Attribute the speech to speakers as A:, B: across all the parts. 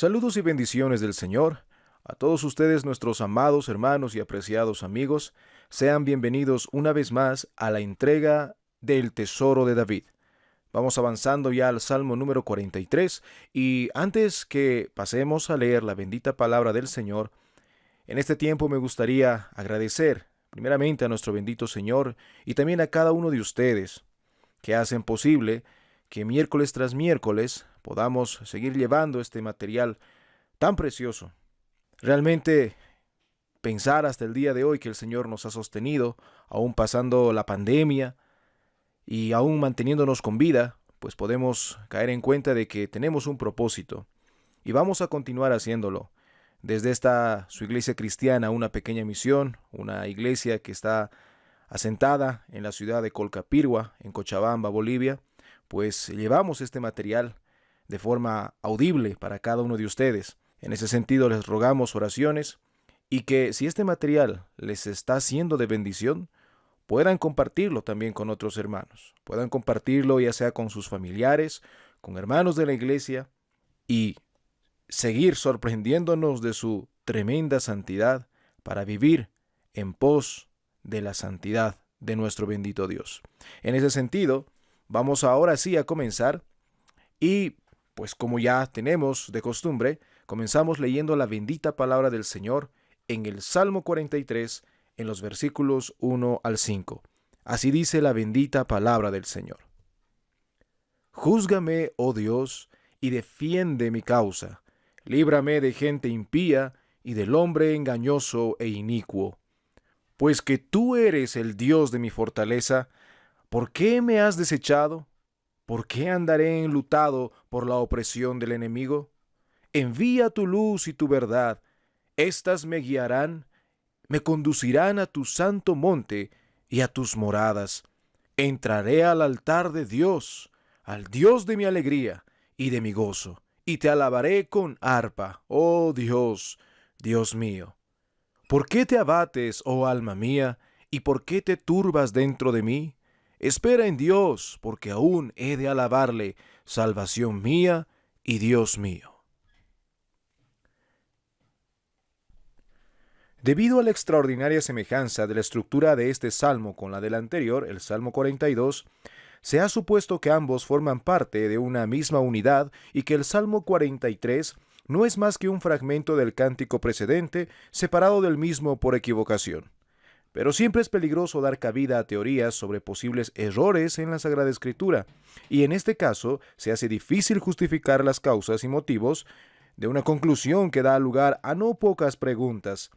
A: Saludos y bendiciones del Señor. A todos ustedes, nuestros amados hermanos y apreciados amigos, sean bienvenidos una vez más a la entrega del Tesoro de David. Vamos avanzando ya al Salmo número 43 y antes que pasemos a leer la bendita palabra del Señor, en este tiempo me gustaría agradecer primeramente a nuestro bendito Señor y también a cada uno de ustedes que hacen posible que miércoles tras miércoles podamos seguir llevando este material tan precioso. Realmente pensar hasta el día de hoy que el Señor nos ha sostenido, aún pasando la pandemia y aún manteniéndonos con vida, pues podemos caer en cuenta de que tenemos un propósito y vamos a continuar haciéndolo. Desde esta su iglesia cristiana, una pequeña misión, una iglesia que está asentada en la ciudad de Colcapirgua, en Cochabamba, Bolivia, pues llevamos este material de forma audible para cada uno de ustedes. En ese sentido les rogamos oraciones y que si este material les está siendo de bendición, puedan compartirlo también con otros hermanos. Puedan compartirlo ya sea con sus familiares, con hermanos de la iglesia y seguir sorprendiéndonos de su tremenda santidad para vivir en pos de la santidad de nuestro bendito Dios. En ese sentido, vamos ahora sí a comenzar y pues como ya tenemos de costumbre, comenzamos leyendo la bendita palabra del Señor en el Salmo 43 en los versículos 1 al 5. Así dice la bendita palabra del Señor. Júzgame, oh Dios, y defiende mi causa. Líbrame de gente impía y del hombre engañoso e inicuo. Pues que tú eres el Dios de mi fortaleza, ¿por qué me has desechado? ¿Por qué andaré enlutado por la opresión del enemigo? Envía tu luz y tu verdad. Éstas me guiarán, me conducirán a tu santo monte y a tus moradas. Entraré al altar de Dios, al Dios de mi alegría y de mi gozo, y te alabaré con arpa, oh Dios, Dios mío. ¿Por qué te abates, oh alma mía, y por qué te turbas dentro de mí? Espera en Dios, porque aún he de alabarle, salvación mía y Dios mío. Debido a la extraordinaria semejanza de la estructura de este salmo con la del anterior, el Salmo 42, se ha supuesto que ambos forman parte de una misma unidad y que el Salmo 43 no es más que un fragmento del cántico precedente separado del mismo por equivocación. Pero siempre es peligroso dar cabida a teorías sobre posibles errores en la Sagrada Escritura, y en este caso se hace difícil justificar las causas y motivos de una conclusión que da lugar a no pocas preguntas.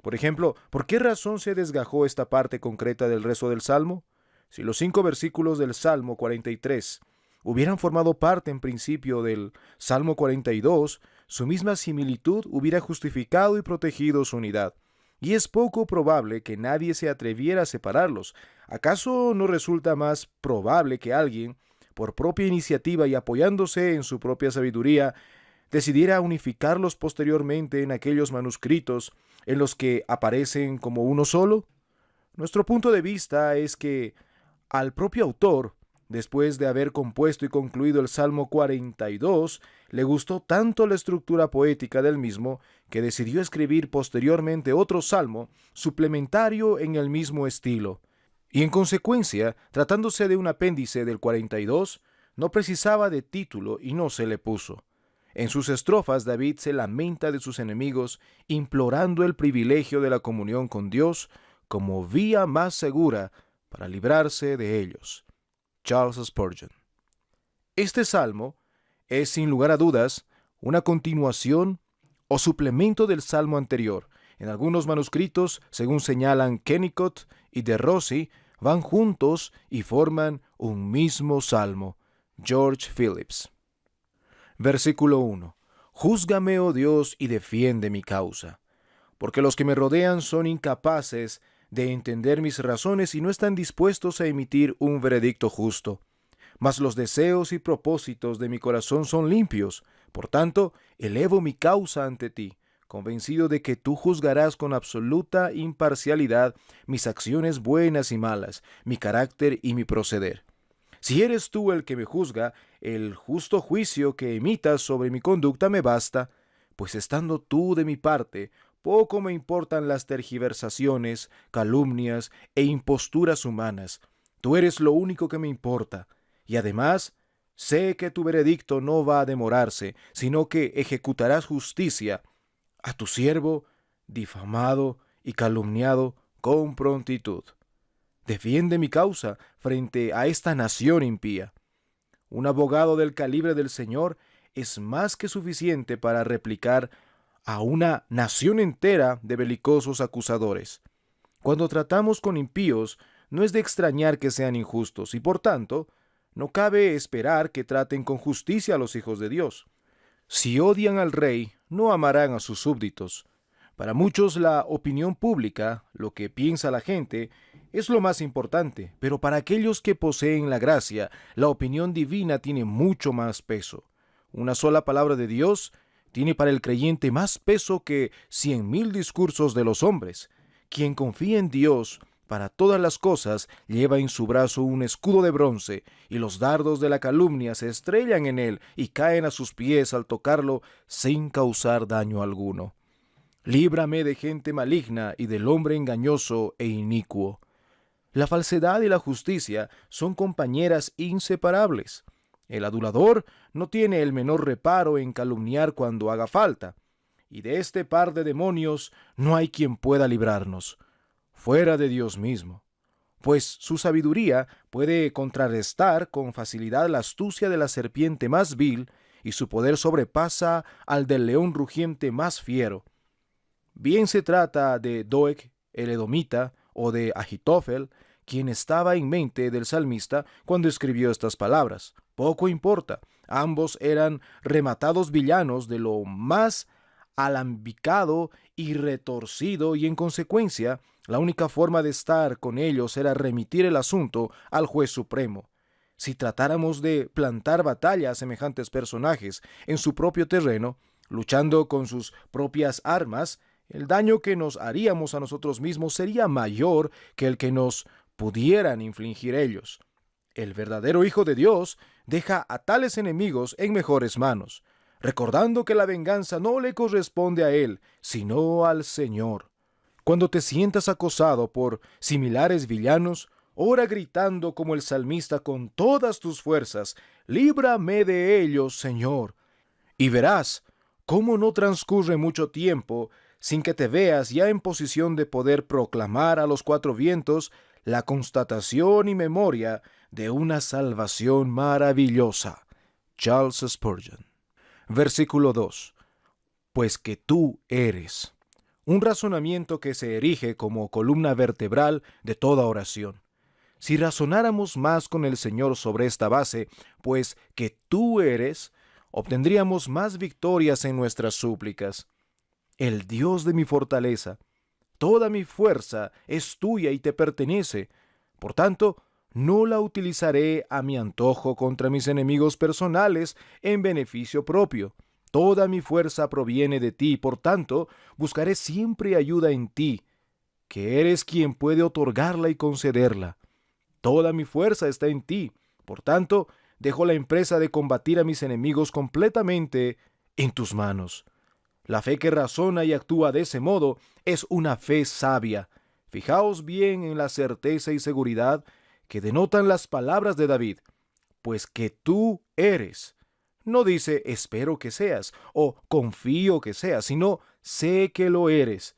A: Por ejemplo, ¿por qué razón se desgajó esta parte concreta del resto del Salmo? Si los 5 versículos del Salmo 43 hubieran formado parte en principio del Salmo 42, su misma similitud hubiera justificado y protegido su unidad. Y es poco probable que nadie se atreviera a separarlos. ¿Acaso no resulta más probable que alguien, por propia iniciativa y apoyándose en su propia sabiduría, decidiera unificarlos posteriormente en aquellos manuscritos en los que aparecen como uno solo? Nuestro punto de vista es que al propio autor, después de haber compuesto y concluido el Salmo 42, le gustó tanto la estructura poética del mismo que decidió escribir posteriormente otro salmo suplementario en el mismo estilo. Y en consecuencia, tratándose de un apéndice del 42, no precisaba de título y no se le puso. En sus estrofas, David se lamenta de sus enemigos, implorando el privilegio de la comunión con Dios como vía más segura para librarse de ellos. Charles Spurgeon. Este salmo es, sin lugar a dudas, una continuación o suplemento del salmo anterior. En algunos manuscritos, según señalan Kennicott y De Rossi, van juntos y forman un mismo salmo. George Phillips. Versículo 1. Júzgame, oh Dios, y defiende mi causa, porque los que me rodean son incapaces de entender mis razones y no están dispuestos a emitir un veredicto justo. Mas los deseos y propósitos de mi corazón son limpios. Por tanto, elevo mi causa ante ti, convencido de que tú juzgarás con absoluta imparcialidad mis acciones buenas y malas, mi carácter y mi proceder. Si eres tú el que me juzga, el justo juicio que emitas sobre mi conducta me basta. pues estando tú de mi parte, poco me importan las tergiversaciones, calumnias e imposturas humanas. Tú eres lo único que me importa. Y además, sé que tu veredicto no va a demorarse, sino que ejecutarás justicia a tu siervo, difamado y calumniado con prontitud. Defiende mi causa frente a esta nación impía. Un abogado del calibre del Señor es más que suficiente para replicar a una nación entera de belicosos acusadores. Cuando tratamos con impíos, no es de extrañar que sean injustos, y por tanto, no cabe esperar que traten con justicia a los hijos de Dios. Si odian al rey, no amarán a sus súbditos. Para muchos la opinión pública, lo que piensa la gente, es lo más importante, pero para aquellos que poseen la gracia, la opinión divina tiene mucho más peso. Una sola palabra de Dios tiene para el creyente más peso que 100,000 discursos de los hombres. Quien confía en Dios para todas las cosas lleva en su brazo un escudo de bronce, y los dardos de la calumnia se estrellan en él y caen a sus pies al tocarlo sin causar daño alguno. Líbrame de gente maligna y del hombre engañoso e inicuo. La falsedad y la justicia son compañeras inseparables. El adulador no tiene el menor reparo en calumniar cuando haga falta, y de este par de demonios no hay quien pueda librarnos, fuera de Dios mismo, pues su sabiduría puede contrarrestar con facilidad la astucia de la serpiente más vil, y su poder sobrepasa al del león rugiente más fiero. Bien se trata de Doeg el edomita o de Ahitofel, quien estaba en mente del salmista cuando escribió estas palabras. Poco importa, ambos eran rematados villanos de lo más alambicado y retorcido, y en consecuencia la única forma de estar con ellos era remitir el asunto al juez supremo. Si tratáramos de plantar batalla a semejantes personajes en su propio terreno, luchando con sus propias armas, el daño que nos haríamos a nosotros mismos sería mayor que el que nos pudieran infligir ellos. El verdadero Hijo de Dios deja a tales enemigos en mejores manos, recordando que la venganza no le corresponde a él, sino al Señor. Cuando te sientas acosado por similares villanos, ora gritando como el salmista con todas tus fuerzas: líbrame de ellos, Señor. Y verás cómo no transcurre mucho tiempo sin que te veas ya en posición de poder proclamar a los cuatro vientos la constatación y memoria de una salvación maravillosa. Charles Spurgeon. Versículo 2. Pues que tú eres. Un razonamiento que se erige como columna vertebral de toda oración. Si razonáramos más con el Señor sobre esta base, pues que tú eres, obtendríamos más victorias en nuestras súplicas. El Dios de mi fortaleza, toda mi fuerza es tuya y te pertenece. Por tanto, no la utilizaré a mi antojo contra mis enemigos personales en beneficio propio. Toda mi fuerza proviene de ti, por tanto, buscaré siempre ayuda en ti, que eres quien puede otorgarla y concederla. Toda mi fuerza está en ti, por tanto, dejo la empresa de combatir a mis enemigos completamente en tus manos. La fe que razona y actúa de ese modo es una fe sabia. Fijaos bien en la certeza y seguridad que denotan las palabras de David. Pues que tú eres. No dice espero que seas o confío que seas, sino sé que lo eres.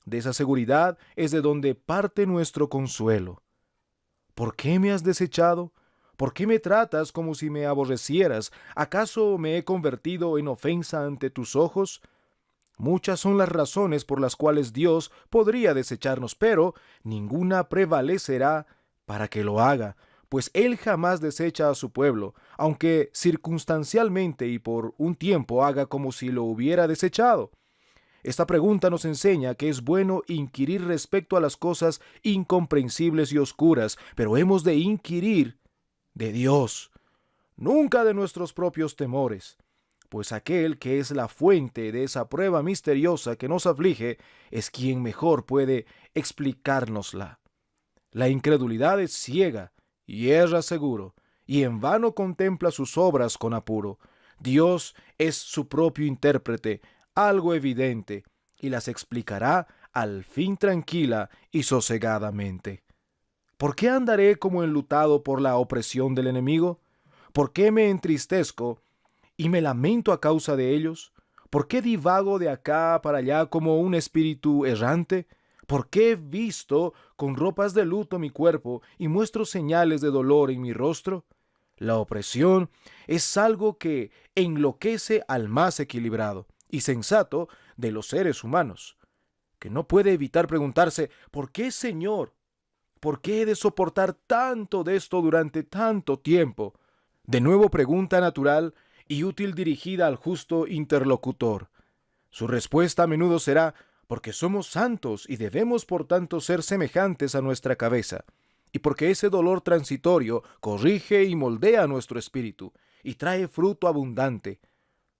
A: De esa seguridad es de donde parte nuestro consuelo. ¿Por qué me has desechado? ¿Por qué me tratas como si me aborrecieras? ¿Acaso me he convertido en ofensa ante tus ojos? Muchas son las razones por las cuales Dios podría desecharnos, pero ninguna prevalecerá para que lo haga, pues Él jamás desecha a su pueblo, aunque circunstancialmente y por un tiempo haga como si lo hubiera desechado. Esta pregunta nos enseña que es bueno inquirir respecto a las cosas incomprensibles y oscuras, pero hemos de inquirir de Dios, nunca de nuestros propios temores. Pues aquel que es la fuente de esa prueba misteriosa que nos aflige es quien mejor puede explicárnosla. La incredulidad es ciega y erra seguro, y en vano contempla sus obras con apuro. Dios es su propio intérprete, algo evidente, y las explicará al fin tranquila y sosegadamente. ¿Por qué andaré como enlutado por la opresión del enemigo? ¿Por qué me entristezco y me lamento a causa de ellos? ¿Por qué divago de acá para allá como un espíritu errante? ¿Por qué visto con ropas de luto mi cuerpo y muestro señales de dolor en mi rostro? La opresión es algo que enloquece al más equilibrado y sensato de los seres humanos, que no puede evitar preguntarse: ¿por qué, Señor? ¿Por qué he de soportar tanto de esto durante tanto tiempo? De nuevo, pregunta natural y útil dirigida al justo interlocutor. Su respuesta a menudo será: porque somos santos y debemos por tanto ser semejantes a nuestra cabeza, y porque ese dolor transitorio corrige y moldea nuestro espíritu y trae fruto abundante.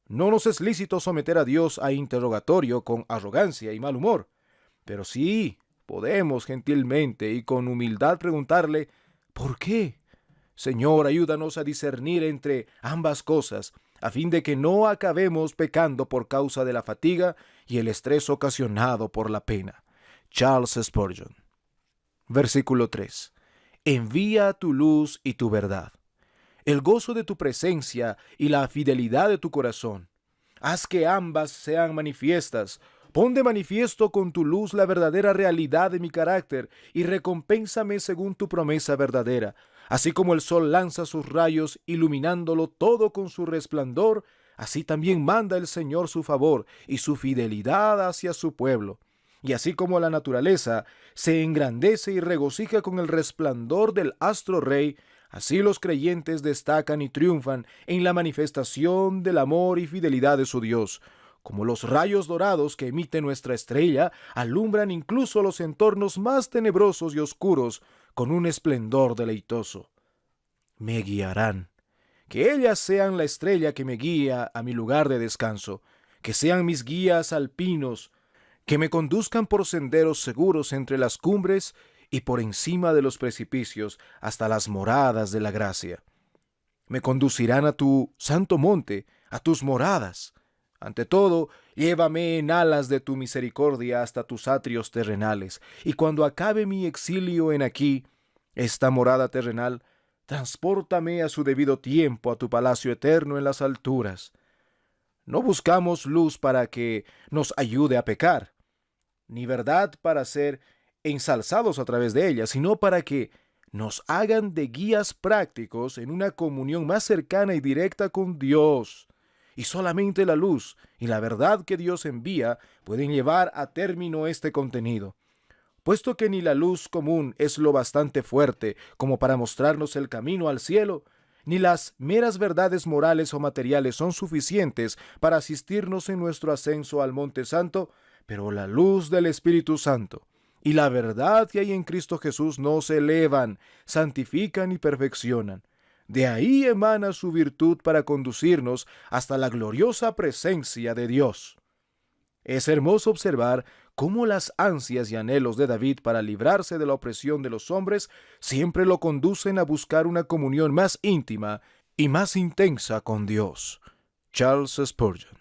A: No nos es lícito someter a Dios a interrogatorio con arrogancia y mal humor, pero sí podemos gentilmente y con humildad preguntarle: ¿por qué? Señor, ayúdanos a discernir entre ambas cosas, a fin de que no acabemos pecando por causa de la fatiga y el estrés ocasionado por la pena. Charles Spurgeon. Versículo 3. Envía tu luz y tu verdad, el gozo de tu presencia y la fidelidad de tu corazón. Haz que ambas sean manifiestas. Pon de manifiesto con tu luz la verdadera realidad de mi carácter y recompénsame según tu promesa verdadera. Así como el sol lanza sus rayos iluminándolo todo con su resplandor, así también manda el Señor su favor y su fidelidad hacia su pueblo. Y así como la naturaleza se engrandece y regocija con el resplandor del astro rey, así los creyentes destacan y triunfan en la manifestación del amor y fidelidad de su Dios. Como los rayos dorados que emite nuestra estrella, alumbran incluso los entornos más tenebrosos y oscuros con un esplendor deleitoso. Me guiarán. Que ellas sean la estrella que me guía a mi lugar de descanso, que sean mis guías alpinos, que me conduzcan por senderos seguros entre las cumbres y por encima de los precipicios hasta las moradas de la gracia. Me conducirán a tu santo monte, a tus moradas. Ante todo, llévame en alas de tu misericordia hasta tus atrios terrenales, y cuando acabe mi exilio en aquí, esta morada terrenal, transpórtame a su debido tiempo a tu palacio eterno en las alturas. No buscamos luz para que nos ayude a pecar, ni verdad para ser ensalzados a través de ella, sino para que nos hagan de guías prácticos en una comunión más cercana y directa con Dios. Y solamente la luz y la verdad que Dios envía pueden llevar a término este contenido. Puesto que ni la luz común es lo bastante fuerte como para mostrarnos el camino al cielo, ni las meras verdades morales o materiales son suficientes para asistirnos en nuestro ascenso al Monte Santo, pero la luz del Espíritu Santo y la verdad que hay en Cristo Jesús nos elevan, santifican y perfeccionan. De ahí emana su virtud para conducirnos hasta la gloriosa presencia de Dios. Es hermoso observar cómo las ansias y anhelos de David para librarse de la opresión de los hombres siempre lo conducen a buscar una comunión más íntima y más intensa con Dios. Charles Spurgeon.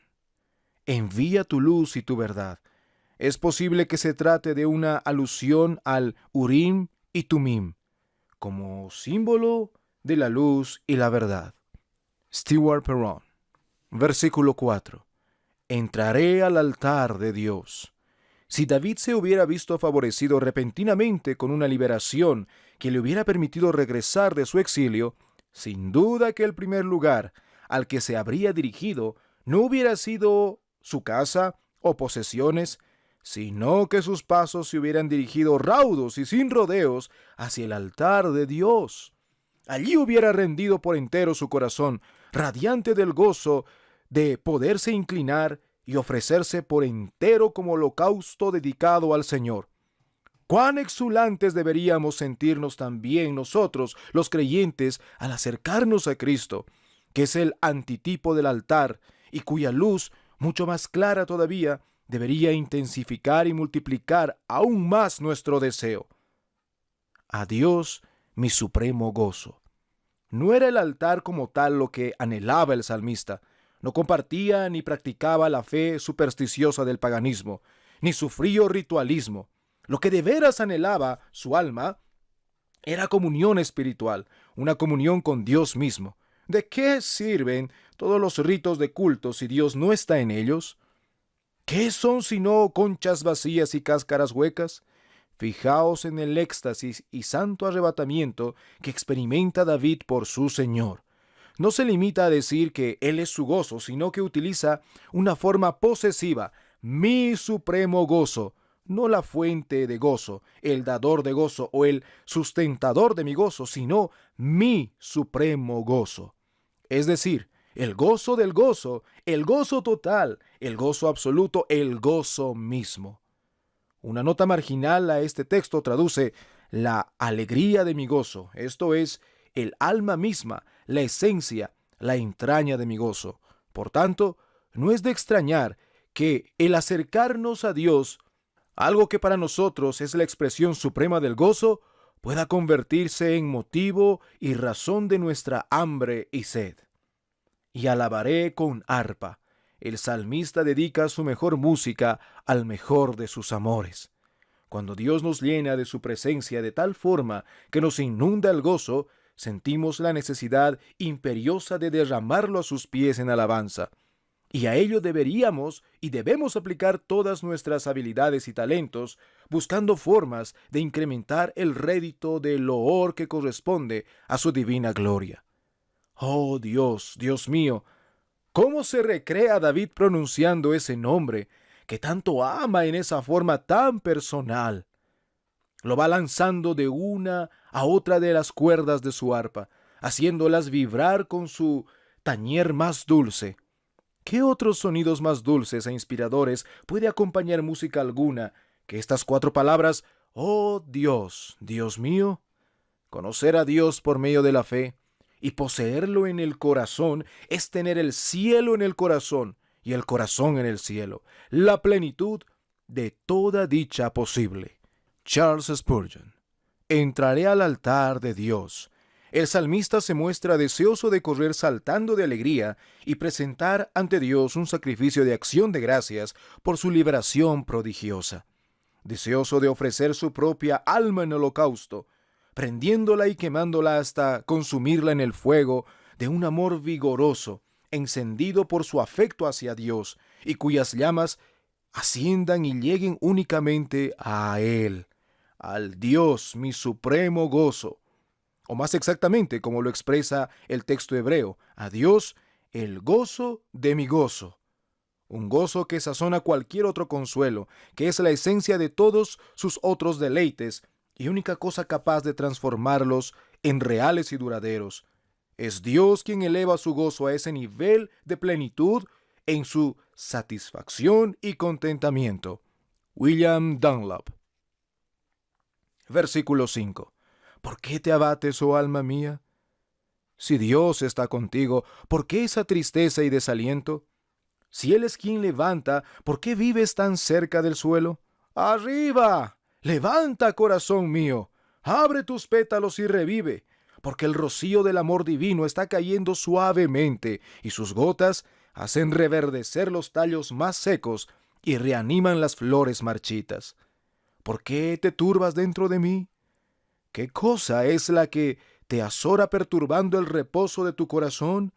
A: Envía tu luz y tu verdad. Es posible que se trate de una alusión al Urim y Tumim, como símbolo de la luz y la verdad. Stewart Perron. Versículo 4. Entraré al altar de Dios. Si David se hubiera visto favorecido repentinamente con una liberación que le hubiera permitido regresar de su exilio, sin duda que el primer lugar al que se habría dirigido no hubiera sido su casa o posesiones, sino que sus pasos se hubieran dirigido raudos y sin rodeos hacia el altar de Dios. Allí hubiera rendido por entero su corazón, radiante del gozo de poderse inclinar y ofrecerse por entero como holocausto dedicado al Señor. Cuán exulantes deberíamos sentirnos también nosotros, los creyentes, al acercarnos a Cristo, que es el antitipo del altar y cuya luz, mucho más clara todavía, debería intensificar y multiplicar aún más nuestro deseo. A Dios mi supremo gozo. No era el altar como tal lo que anhelaba el salmista. No compartía ni practicaba la fe supersticiosa del paganismo, ni su frío ritualismo. Lo que de veras anhelaba su alma era comunión espiritual, una comunión con Dios mismo. ¿De qué sirven todos los ritos de culto si Dios no está en ellos? ¿Qué son sino conchas vacías y cáscaras huecas? Fijaos en el éxtasis y santo arrebatamiento que experimenta David por su Señor. No se limita a decir que Él es su gozo, sino que utiliza una forma posesiva, mi supremo gozo, no la fuente de gozo, el dador de gozo o el sustentador de mi gozo, sino mi supremo gozo. Es decir, el gozo del gozo, el gozo total, el gozo absoluto, el gozo mismo. Una nota marginal a este texto traduce la alegría de mi gozo, esto es, el alma misma, la esencia, la entraña de mi gozo. Por tanto, no es de extrañar que el acercarnos a Dios, algo que para nosotros es la expresión suprema del gozo, pueda convertirse en motivo y razón de nuestra hambre y sed. Y alabaré con arpa. El salmista dedica su mejor música al mejor de sus amores. Cuando Dios nos llena de su presencia de tal forma que nos inunda el gozo, sentimos la necesidad imperiosa de derramarlo a sus pies en alabanza. Y a ello deberíamos y debemos aplicar todas nuestras habilidades y talentos, buscando formas de incrementar el rédito del loor que corresponde a su divina gloria. Oh Dios, Dios mío, ¿cómo se recrea David pronunciando ese nombre que tanto ama en esa forma tan personal? Lo va lanzando de una a otra de las cuerdas de su arpa, haciéndolas vibrar con su tañer más dulce. ¿Qué otros sonidos más dulces e inspiradores puede acompañar música alguna que estas 4 palabras, oh Dios, Dios mío? Conocer a Dios por medio de la fe y poseerlo en el corazón es tener el cielo en el corazón y el corazón en el cielo, la plenitud de toda dicha posible. Charles Spurgeon. Entraré al altar de Dios. El salmista se muestra deseoso de correr saltando de alegría y presentar ante Dios un sacrificio de acción de gracias por su liberación prodigiosa. Deseoso de ofrecer su propia alma en holocausto, prendiéndola y quemándola hasta consumirla en el fuego de un amor vigoroso, encendido por su afecto hacia Dios, y cuyas llamas asciendan y lleguen únicamente a Él, al Dios, mi supremo gozo. O más exactamente, como lo expresa el texto hebreo, a Dios, el gozo de mi gozo. Un gozo que sazona cualquier otro consuelo, que es la esencia de todos sus otros deleites y única cosa capaz de transformarlos en reales y duraderos. Es Dios quien eleva su gozo a ese nivel de plenitud en su satisfacción y contentamiento. William Dunlop. Versículo 5. ¿Por qué te abates, oh alma mía? Si Dios está contigo, ¿por qué esa tristeza y desaliento? Si Él es quien levanta, ¿por qué vives tan cerca del suelo? ¡Arriba! ¡Levanta, corazón mío! Abre tus pétalos y revive, porque el rocío del amor divino está cayendo suavemente, y sus gotas hacen reverdecer los tallos más secos y reaniman las flores marchitas. ¿Por qué te turbas dentro de mí? ¿Qué cosa es la que te azora perturbando el reposo de tu corazón?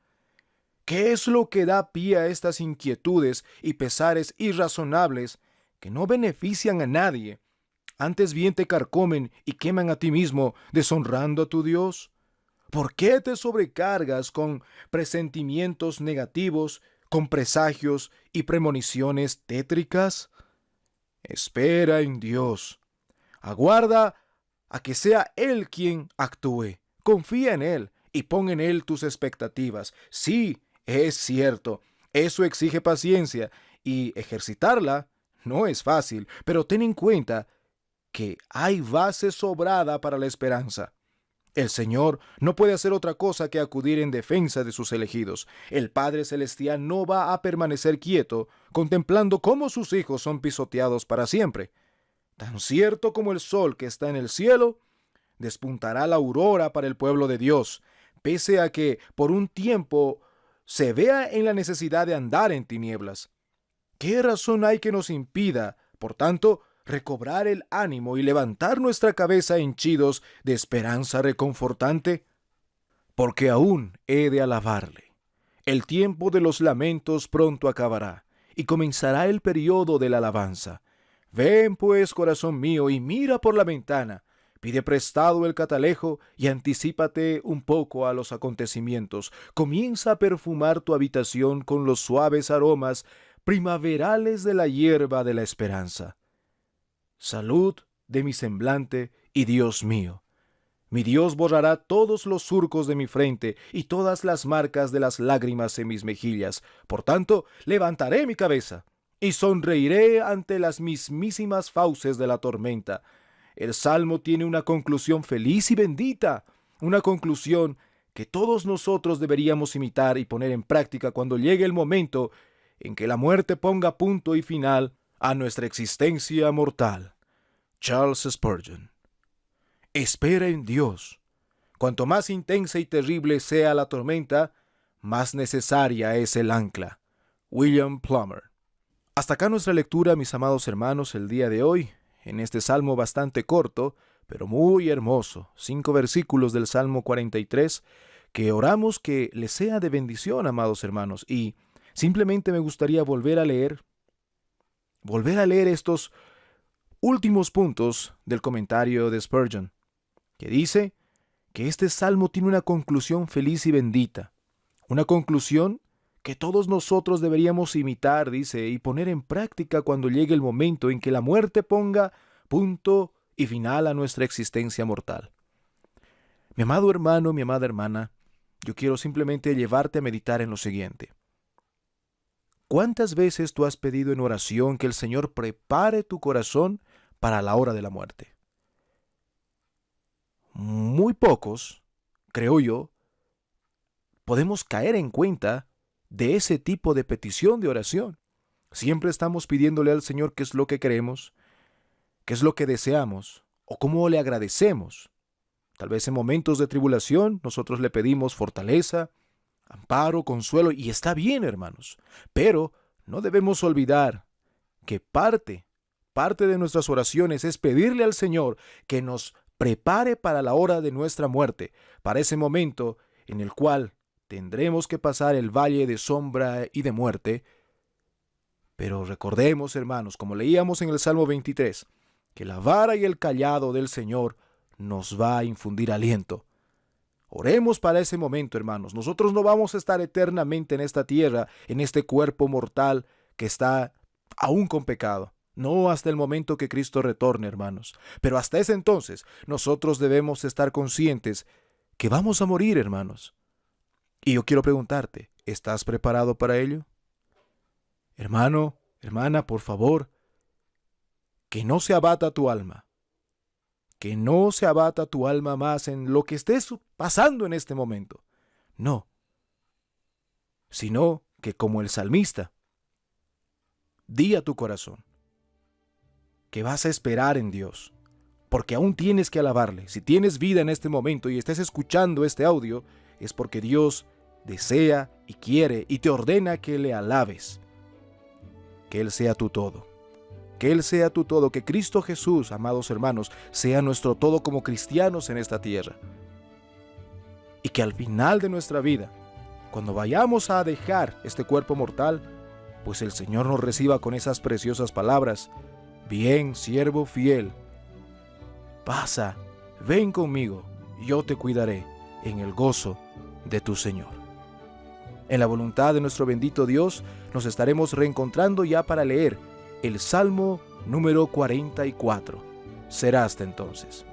A: ¿Qué es lo que da pie a estas inquietudes y pesares irrazonables que no benefician a nadie, antes bien te carcomen y queman a ti mismo, deshonrando a tu Dios? ¿Por qué te sobrecargas con presentimientos negativos, con presagios y premoniciones tétricas? Espera en Dios. Aguarda a que sea Él quien actúe. Confía en Él y pon en Él tus expectativas. Sí, es cierto, eso exige paciencia y ejercitarla no es fácil, pero ten en cuenta que hay base sobrada para la esperanza. El Señor no puede hacer otra cosa que acudir en defensa de sus elegidos. El Padre Celestial no va a permanecer quieto contemplando cómo sus hijos son pisoteados para siempre. Tan cierto como el sol que está en el cielo, despuntará la aurora para el pueblo de Dios, pese a que por un tiempo se vea en la necesidad de andar en tinieblas. ¿Qué razón hay que nos impida, por tanto, recobrar el ánimo y levantar nuestra cabeza henchidos de esperanza reconfortante? Porque aún he de alabarle. El tiempo de los lamentos pronto acabará, y comenzará el periodo de la alabanza. Ven pues, corazón mío, y mira por la ventana. Pide prestado el catalejo y anticípate un poco a los acontecimientos. Comienza a perfumar tu habitación con los suaves aromas primaverales de la hierba de la esperanza. Salud de mi semblante y Dios mío. Mi Dios borrará todos los surcos de mi frente y todas las marcas de las lágrimas en mis mejillas. Por tanto, levantaré mi cabeza y sonreiré ante las mismísimas fauces de la tormenta. El Salmo tiene una conclusión feliz y bendita, una conclusión que todos nosotros deberíamos imitar y poner en práctica cuando llegue el momento en que la muerte ponga punto y final a nuestra existencia mortal. Charles Spurgeon. Espera en Dios. Cuanto más intensa y terrible sea la tormenta, más necesaria es el ancla. William Plummer. Hasta acá nuestra lectura, mis amados hermanos, el día de hoy, en este salmo bastante corto, pero muy hermoso, 5 versículos del Salmo 43, que oramos que les sea de bendición, amados hermanos, y simplemente me gustaría volver a leer estos últimos puntos del comentario de Spurgeon, que dice que este salmo tiene una conclusión feliz y bendita, una conclusión que todos nosotros deberíamos imitar, dice, y poner en práctica cuando llegue el momento en que la muerte ponga punto y final a nuestra existencia mortal. Mi amado hermano, mi amada hermana, yo quiero simplemente llevarte a meditar en lo siguiente. ¿Cuántas veces tú has pedido en oración que el Señor prepare tu corazón para la hora de la muerte? Muy pocos, creo yo, podemos caer en cuenta de ese tipo de petición de oración. Siempre estamos pidiéndole al Señor qué es lo que queremos, qué es lo que deseamos o cómo le agradecemos. Tal vez en momentos de tribulación nosotros le pedimos fortaleza, amparo, consuelo, y está bien, hermanos. Pero no debemos olvidar que parte de nuestras oraciones es pedirle al Señor que nos prepare para la hora de nuestra muerte, para ese momento en el cual tendremos que pasar el valle de sombra y de muerte. Pero recordemos, hermanos, como leíamos en el Salmo 23, que la vara y el cayado del Señor nos va a infundir aliento. Oremos para ese momento, hermanos. Nosotros no vamos a estar eternamente en esta tierra, en este cuerpo mortal que está aún con pecado. No hasta el momento que Cristo retorne, hermanos. Pero hasta ese entonces, nosotros debemos estar conscientes que vamos a morir, hermanos. Y yo quiero preguntarte, ¿estás preparado para ello? Hermano, hermana, por favor, que no se abata tu alma. Que no se abata tu alma más en lo que estés pasando en este momento. No. Sino que como el salmista, di a tu corazón que vas a esperar en Dios, porque aún tienes que alabarle. Si tienes vida en este momento y estás escuchando este audio, es porque Dios desea y quiere y te ordena que le alabes. Que Él sea tu todo. Que Él sea tu todo, que Cristo Jesús, amados hermanos, sea nuestro todo como cristianos en esta tierra. Y que al final de nuestra vida, cuando vayamos a dejar este cuerpo mortal, pues el Señor nos reciba con esas preciosas palabras: bien, siervo fiel, pasa, ven conmigo, yo te cuidaré en el gozo de tu Señor. En la voluntad de nuestro bendito Dios, nos estaremos reencontrando ya para leer el Salmo número 44. Será hasta entonces.